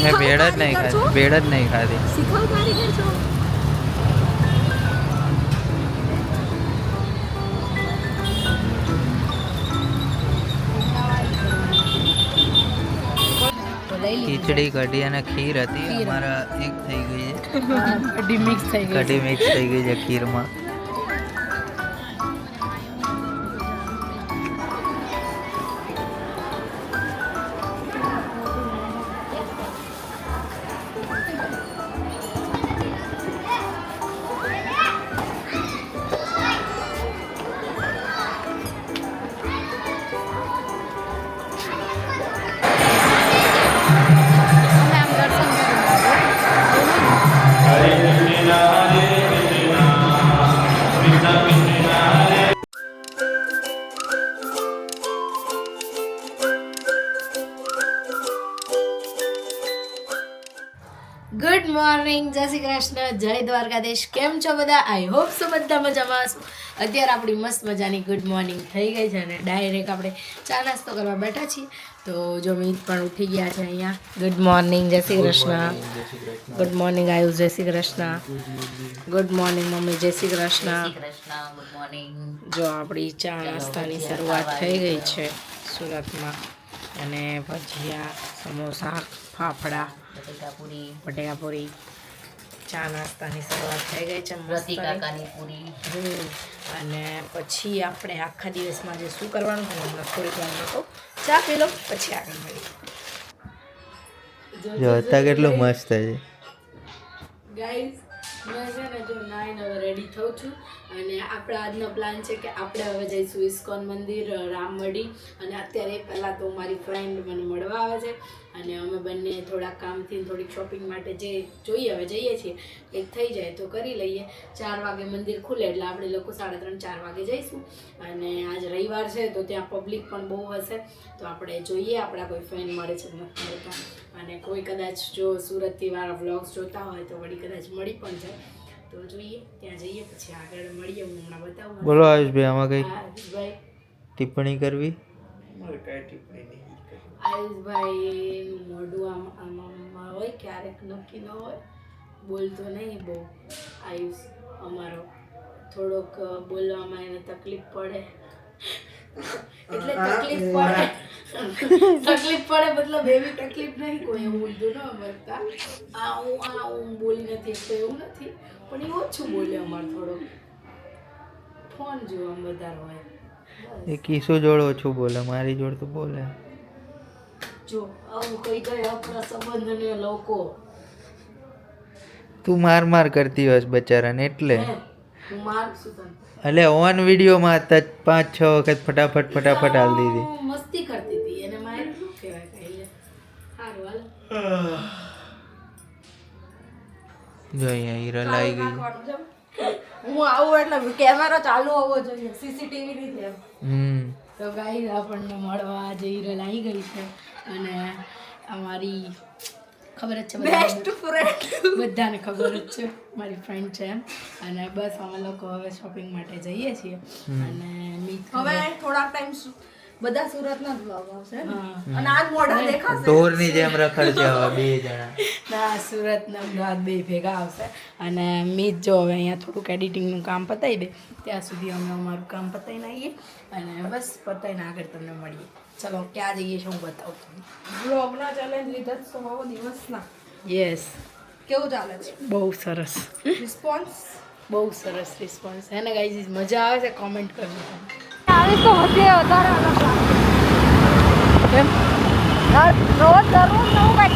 મેં ભેળ જ નહીં ખાધી, ભેળ જ નહીં ખાધી. શીખાવ કારીગર છો. ખીચડી કઢી અને ખીર હતી. અમારા એક થઈ ગઈ છે, કઢી મિક્સ થઈ ગઈ. કઢી મિક્સ થઈ ગઈ છે ખીરમાં. ગુડ મોર્નિંગ, જય શ્રી કૃષ્ણ, જય દ્વારકાધીશ. કેમ છો બધા? આઈ હોપ સો બધા મજામાં હશો. અત્યારે આપણી મસ્ત મજાની ગુડ મોર્નિંગ થઈ ગઈ છે અને ડાયરેક્ટ આપણે ચા નાસ્તો કરવા બેઠા છીએ. તો જો મિત પણ ઉઠી ગયા છે અહીંયા. ગુડ મોર્નિંગ, જય શ્રી કૃષ્ણ. ગુડ મોર્નિંગ આયુષ, જય Shri Krishna. Good morning mummy, જય શ્રી કૃષ્ણ. Good morning. જો આપણી ચા નાસ્તાની શરૂઆત થઈ ગઈ છે સુરતમાં. અને ભજીયા, સમોસા, ફાફડા, બટેકાપુરી, ચા નાસ્તાની શરૂઆત થઈ ગઈ છે. રતી કાકાની પૂરી. અને પછી આપણે આખા દિવસમાં જે શું કરવાનું છે હમણાં થોડીક વારમાં કહું. ચા પી લો પછી આગળ મળીએ. જો અત્યારે કેટલું મસ્ત છે ગાઈઝ, મેં છે ને જો નાઈને હવે રેડી થઉં છું. અને આપણા આજનો પ્લાન છે કે આપણે હવે જઈશું ઇસ્કોન મંદિર, રામમઢી. અને અત્યારે પહેલાં તો મારી ફ્રેન્ડ મને મળવા આવે છે અને અમે બંને થોડા કામથી થોડીક શોપિંગ માટે જે જોઈએ હવે જઈએ છીએ. કંઈક થઈ જાય તો કરી લઈએ. 4 વાગે મંદિર ખુલે એટલે આપણે લોકો 3:30-4 વાગે જઈશું. અને આજ રવિવાર છે તો ત્યાં પબ્લિક પણ બહુ હશે. તો આપણે જોઈએ આપણા કોઈ ફ્રેન્ડ મળે છે નથી મળતા. અને કોઈ કદાચ જો સુરતથી વાળા વ્લોગ્સ જોતા હોય તો વળી કદાચ મળી પણ જાય. તો જોઈએ ત્યાં જઈએ પછી આગળ મળીએ. હું હમણાં બતાવું. બોલો આયુષભાઈ, આમાં કઈ આયુષભાઈ ટિપ્પણી કરવી? આયુષભાઈનું મોઢું આમાં હોય, ક્યારેક નક્કી ન હોય. બોલતો નહીં બહુ આયુષ અમારો. થોડોક બોલવામાં એને તકલીફ પડે. એટલે તકલીફ પડે મતલબ એવી તકલીફ નહીં, કોઈ એવું ઊંધું ન વર્તા. હું બોલી નથી તો એવું નથી, પણ એ ઓછું બોલે અમારે. થોડોક ફોન જોવામાં વધારે હોય. એ કિશો જોડ ઓછું બોલે, મારી જોડ તો બોલે. જો આવું કઈ જાય આપણા સંબંધને લોકો. તું માર કરતી હોસ બચારાને એટલે. હું માર શું તને? એટલે ઓન વિડીયોમાં 5-6 વખત ફટાફટ હાલ દીધી. હું મસ્તી કરતી હતી એને મારે શું કહેવાય કઈ. સારું હાલ. જો અહીંયા હિરલ આવી ગઈ. હું આવું એટલે કેમેરો ચાલુ હોવો જોઈએ, સીસીટીવી નથી એમ. તો ગાઈસ આપણને મળવા આજે હિરલ આવી ગઈ છે. અને અમારી ખબર જ છે બધાને ખબર જ છે મારી ફ્રેન્ડ છે એમ. અને બસ અમે લોકો હવે શોપિંગ માટે જઈએ છીએ. અને મીત હવે થોડાક ટાઈમ બધા સુરતના જ વ્લોગ આવશે અને આજ મોઢા દેખાશે. ઢોરની જેમ રખડશે હવે બે જણા. ના, સુરતના વ્લોગ બે ભેગા આવશે. અને મીત જો હવે અહીંયા થોડુંક એડિટિંગનું કામ પતાવી દે ત્યાં સુધી અમે અમારું કામ પતાવીને આવીએ. અને બસ પતાવીને આગળ તમને મળીએ. ચલો ક્યાં જઈએ છીએ હું બતાવું તમને. બ્લોગના ચેલેન્જ લીધા છે તમારો દિવસના. યસ, કેવું ચાલે છે બહુ સરસ રિસ્પોન્સ? બહુ સરસ રિસ્પોન્સ. એને ગાઈઝ મજા આવે છે કોમેન્ટ કરવી. આવી તો હશે વધારે અલગ લાગે. કેમ? રોજ દરરોજ નવું કંઈક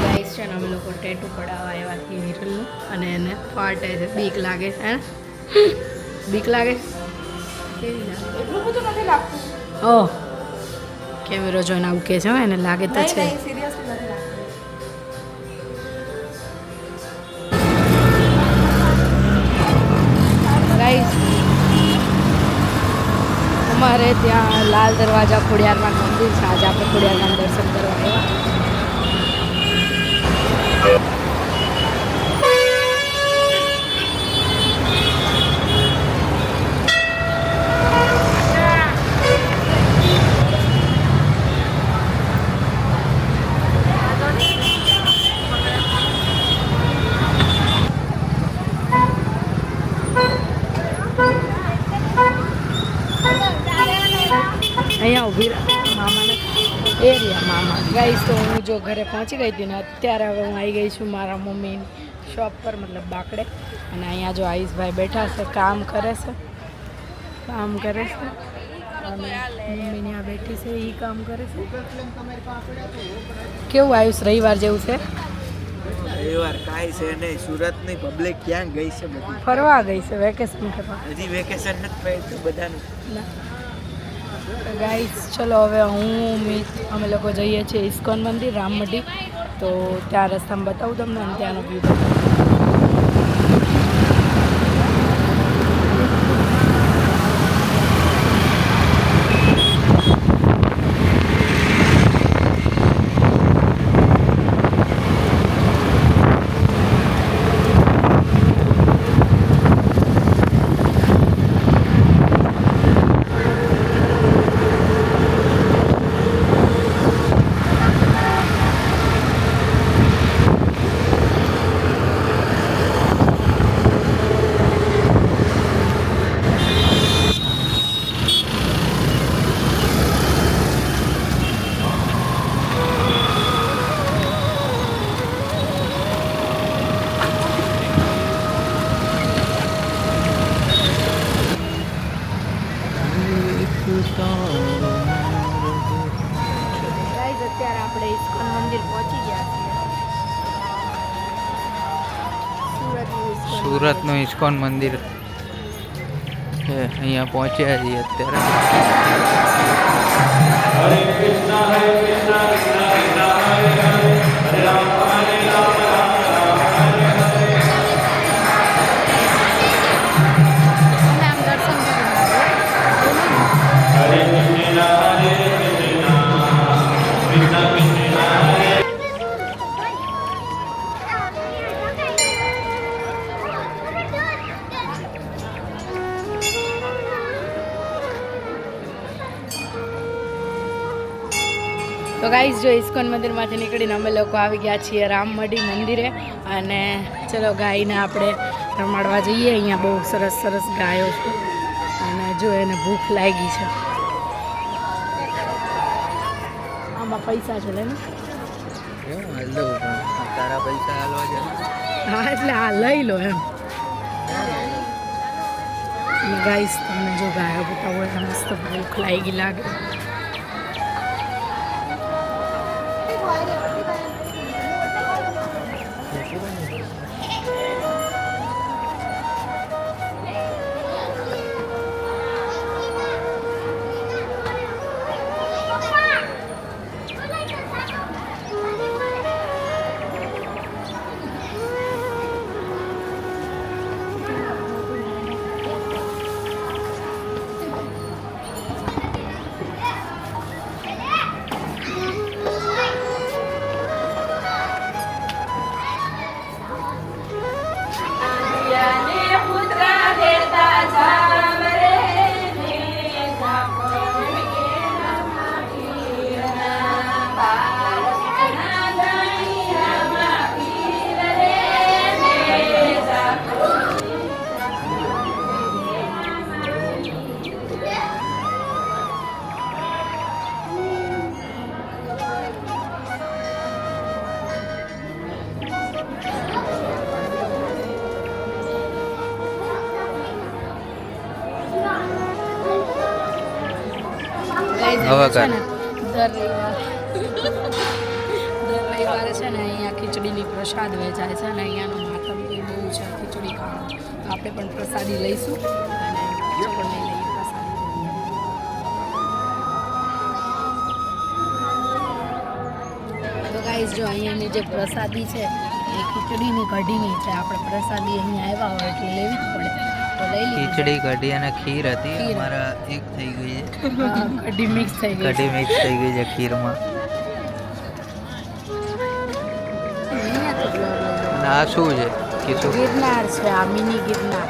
ગાઈઝ છે ને અમે લોકો ટેટુ પડાવવા આવ્યા છીએ હિરલનું. અને એને ફાટે છે, બીક લાગે છે. બીક લાગે કેવી લાગે? એટલું બધું નથી લાગતું. ઓહ, કેમેરો જોઈને આવું કે છે હો, એને લાગે તો છે. નહીં સિરિયસલી નથી લાગતું. ગાઈઝ અમારે ત્યાં લાલ દરવાજા ખોડિયારમાં મંદિર છે. આજે આપણે ખોડિયારમાં દર્શન કરવા આવ્યા. અહીંયા ઊભી મામાને એરિયા મામા ગાઈસ. તો હું જો ઘરે પહોંચી ગઈ હતી ને અત્યારે હવે હું આવી ગઈ છું મારા મમ્મીની શોપ પર, મતલબ બાકડે. અને અહીંયા જો આયુષભાઈ બેઠા છે, કામ કરે છે અને મમ્મીની આ બેઠી છે, એ કામ કરે છે. કેવું આયુષ, રવિવાર જેવું છે? રવિવાર કાંઈ છે નહીં. સુરતની પબ્લિક ક્યાં ગઈ છે? બધી ફરવા ગઈ છે, વેકેશન કરવા. હજી વેકેશન નથી પડ્યું બધાનું. ગાઈસ ચલો હવે અમે લોકો જઈએ છીએ ઇસ્કોન મંદિર રામમઢી. તો ત્યાં રસ્તામાં બતાવું તમને અને ત્યાંનો વ્યૂ બતાવું. અત્યારે આપણે ઇસ્કોન મંદિર પહોંચી ગયા છીએ. સુરતનું ઇસ્કોન મંદિર છે, અહીંયા પહોંચ્યા છીએ અત્યારે. તો ગાઈઝ જો ઇસ્કોન મંદિરમાંથી નીકળીને અમે લોકો આવી ગયા છીએ રામમઢી મંદિરે. અને ચલો ગાયને આપણે રમાડવા જઈએ. અહીંયા બહુ સરસ સરસ ગાયો છે અને જો એને ભૂખ લાગી છે. આમાં પૈસા છે ને? તારા પૈસા હાલવા જાય. હા એટલે હા લઈ લો એમ. ગાઈઝ તમને જો ગાયો બતાવો એટલે મસ્ત ભૂખ લાગી લાગે. હવે કર. દર રવિવારે છે ને અહીંયા ખીચડીની પ્રસાદ વેચાય છે અને અહીંયાનું માતમ બહુ છે ખીચડી ખાવાનું. તો આપણે પણ પ્રસાદી લઈશું અને પણ લઈ લઈએ પ્રસાદી. તો ગાઈઝ જો અહીંયાની જે પ્રસાદી છે એ ખીચડીની કઢીની છે. આપણે પ્રસાદી અહીંયા આવ્યા હોય એટલે લેવી જ પડે. ખીચડી કઢી અને ખીર હતી. અમારા એક થઈ ગઈ છે. કઢી મિક્સ થઈ ગઈ. કઢી મિક્સ થઈ ગઈ છે ખીરમાં. અને આ શું છે? કીધું ગિરનાર છે. આ મિની ગિરનાર.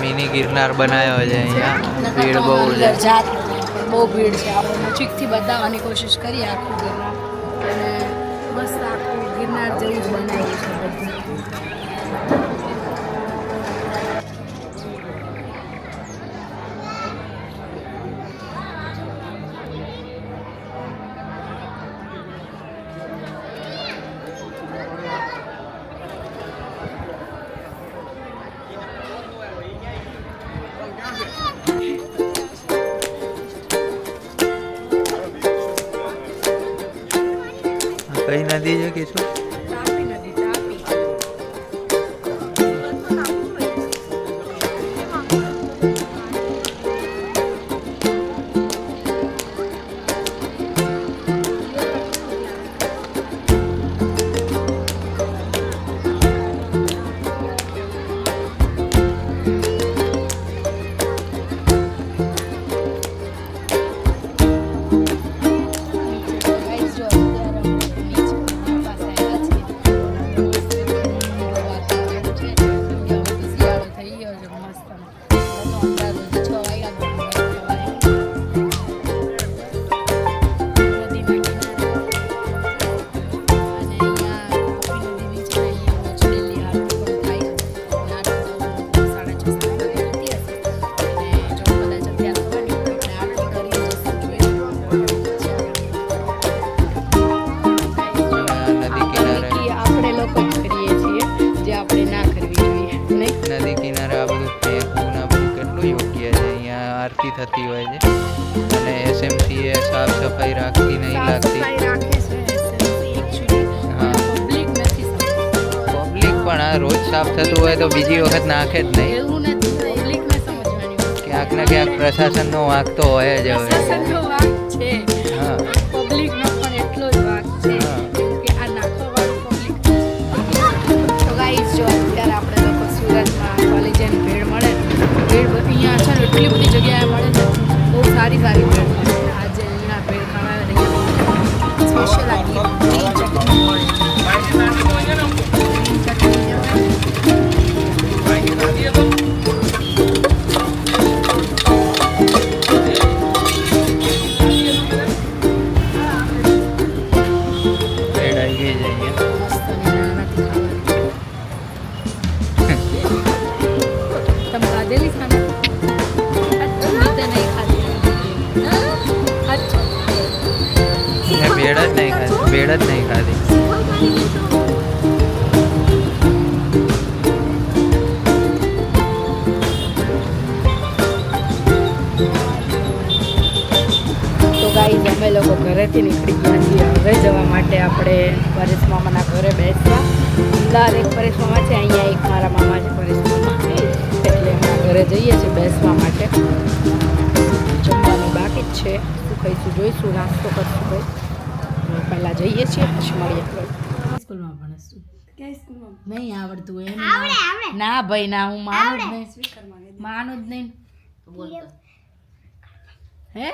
મિની ગિરનાર બનાવ્યો છે. અહીંયા ભીડ બહુ છે. બહુ ભીડ છે. આપણે નજીકથી બતાવવાની કોશિશ કરીએ આખું ગિરનાર અને બસ આખું ગિરનાર જેવું જ બનાવ્યું છે બધું. કઈ નદી છે કે શું? તાપી નદી, તાપી. Guys, જો અત્યારે અમે નીચે પાસે આવ્યા છીએ. વાતાવરણ છે. હવે તો શિયાળો થઈ ગયો છે મસ્ત. અંદાજો 6 વાગ્યા નદીના કિનારે અને અહીંયા નદી નીચે આપણે લોકો જ કરીએ છીએ જે આપણે ના કરવી જોઈએ નહીં. નદી કિનારે આ બધું ફેંકવું ને આ બધું કેટલું યોગ્ય છે. અહીંયા આરતી થતી હોય છે અને એસએમસી એ સાફ સફાઈ રાખતી નહીં સાફ લાગતી. સફાઈ રાખે છે SMC actually. હા. પબ્લિક નથી સમજતી. પબ્લિક પણ આ રોજ સાફ થતું હોય તો બીજી વખત નાખે જ નહીં. એવું નથી, પબ્લિકને સમજવાની વાત. ક્યાંક ને ક્યાંક પ્રશાસનનો વાંક તો હોય જ હવે. પ્રશાસનનો વાંક છે, હા પબ્લિકનો પણ એટલો જ વાંક છે હા. કે આ નાખવાવાળું પબ્લિક. તો ગાઈસ જો અત્યારે આપણે લોકો સુરતમાં કોલેજની ભેળ મળે ને, ભેળ અહીંયા છે ને એટલી બધી જગ્યાએ મળે છે, બહુ સારી સારી ભેળ મળે છે. આજે અહીંયા ભેળ ખાવા રહ્યા સ્પેશિયલ આવી ભેળ આવી ગઈ છે અહીંયા. તમે ખાધેલી છે ને? મેં તો નહીં ખાધી. અચ્છા. ને ભેળ જ નહીં ખાધી, ભેળ જ નહીં ખાધી. તો ગાઈઝ અમે લોકો ઘરેથી નીકળી ગયા છીએ હવે જવા માટે આપણે પરેશ મામાના ઘરે બેસવા. અમદાવાદ એક પરેશ મામા છે, અહીંયા એક મારા મામા છે પરેશ મામા, એટલે એમના ઘરે જઈએ છીએ બેસવા માટે. જમવાનું બાકી જ છે, શું ખાઈશું જોઈશું, નાસ્તો કરશું ભાઈ. પહેલાં જઈએ છીએ પછી મળીએ. સ્કૂલમાં ભણસ તું? નહીં આવડતું એમ ના ભાઈ ના, હું માનું જ નહીં, માનું જ નહીં. હે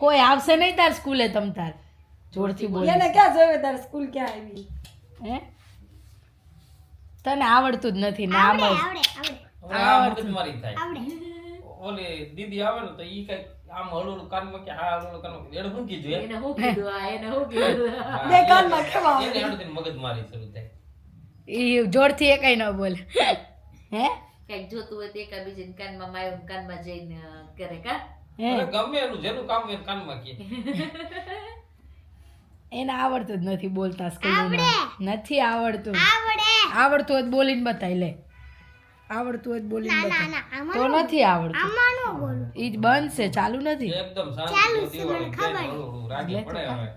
કોઈ આવશે નહીં તાર સ્કૂલે? તમ તાર જોરથી બોલ. એને ક્યાં જોવે તારે સ્કૂલ ક્યાં આવી? હે તને આવડતું જ નથી નામ જ ઓલી દીદી આવે ને તો ઈ કઈ આમ હળું કાનમાં કે હા હળું કાનમાં એડ હું કીધું બે કાનમાં કેવા આવે? એને એડ મગજ મારી શરૂ થાય. ઈ જોરથી એ કઈ ન બોલે. હે કઈક જોતું હોય તો એકા બીજી કાનમાં માયો કાનમાં જઈને કરે કા હે અરે ગમે એનું જેનું કામ હોય એનું કાનમાં કે એને આવડતું જ નથી બોલતા સ્કૂલમાં. નથી આવડતું. આવડતું હોય તો બોલીને બતાવી લે. આવડતું હોય તો બોલીને બતાવી. તો નથી આવડતું. ઈ જ બંધ છે, ચાલુ નથી. એકદમ શાંતિ દિવાળી હળું રાજી પડે હવે.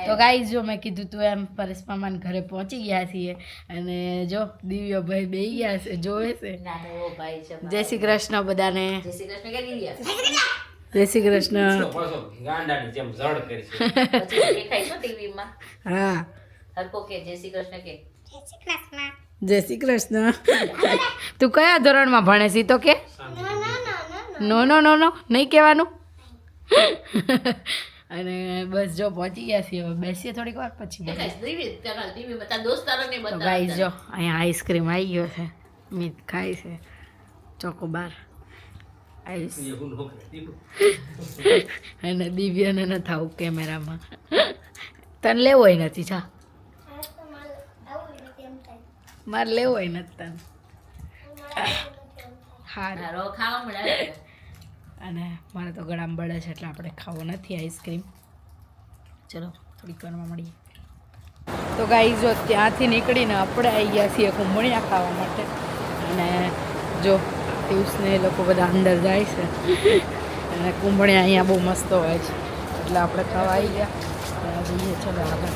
તો ગાઈઝ જો મેં કીધું તું એમ પરેશ મામાના ઘરે પહોંચી ગયા છીએ અને જો દિવ્ય ભાઈ બેહી ગયા છે, જોવે છે. નાનો એવો ભાઈ છે જય શ્રી કૃષ્ણ બધાને. જય શ્રી કૃષ્ણ કરી રહ્યા જય શ્રી કૃષ્ણ. પાછો ગાંડાની જેમ જડ કરી છે. પછી દેખાય છો ટીવી માં હા હરકો કે જય શ્રી કૃષ્ણ કે જય શ્રી કૃષ્ણ. તું કયા ધોરણમાં ભણે છે? તો કે નો નો નો નો નહીં કહેવાનું. અને બસ જો પહોંચી ગયા છીએ, હવે બેસીએ થોડીક વાર પછી. દેખાય ટીવી માં તાર દોસ્તારોને તો બતાવ ગાઈઝ જો અહીંયા આઈસ્ક્રીમ આવી ગયો છે, મીત ખાય છે ચોકોબાર આઈસ. અને દિવ્યાને ન થાવું કેમેરામાં. તને લેવો ય નથી છા, મારે લેવો ય નથી તને. હા રો ખાવા મળે અને મારે તો ગળામાં બળે છે એટલે આપણે ખાવો નથી આઈસ્ક્રીમ. ચલો થોડીક વારમાં મળીએ. તો ગાઈઝ જો ત્યાંથી નીકળીને આપણે આવી ગયા છીએ કુંભણિયા ખાવા માટે. અને જો પિયુષને એ લોકો બધા અંદર જાય છે અને કુંભણિયા અહીંયા બહુ મસ્ત હોય છે. એટલે આપણે ખાવા આવી ગયા જઈએ ચલો આગળ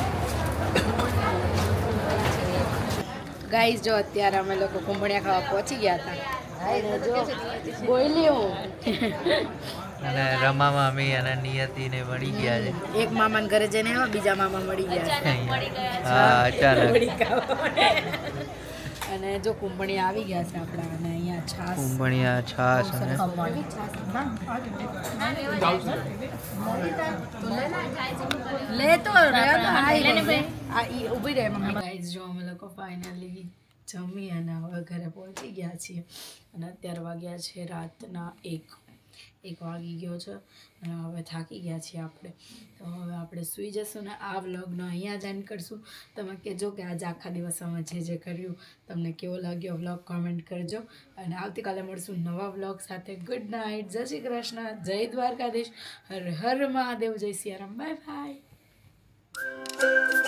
ગાઈસ જો અત્યારે અમે લોકો કુંભણિયા ખાવા પહોંચી ગયા હતા અને જો બોલી હું અને રમા મામી અને નિયતિને મળી ગયા છે એક મામાને ઘરે જઈને આવ્યા બીજા મામા મળી ગયા છે હા અચાનક અને જો કુંભણિયા આવી ગયા છે આપણા અને અહીંયા છાસ કુંભણિયા છાસ અને લે તો ઊભી રહે મમ્મી ગાઈઝ જો અમે લોકો ફાઇનલી જમી અને હવે ઘરે પહોંચી ગયા છીએ અને અત્યારે વાગ્યા છે રાતના 1 વાગી ગયો છે અને હવે થાકી ગયા છીએ આપણે તો હવે આપણે સૂઈ જશું ને આ વ્લોગનો અહીંયા જ એન્ડ કરશું તમે કહેજો કે આજે આખા દિવસ અમે જે કર્યું તમને કેવો લાગ્યો વ્લોગ કોમેન્ટ કરજો અને આવતીકાલે મળશું નવા વ્લોગ સાથે ગુડ નાઇટ જય શ્રી કૃષ્ણ જય દ્વારકાધીશ હર હર મહાદેવ જય સિયારામ બાય બાય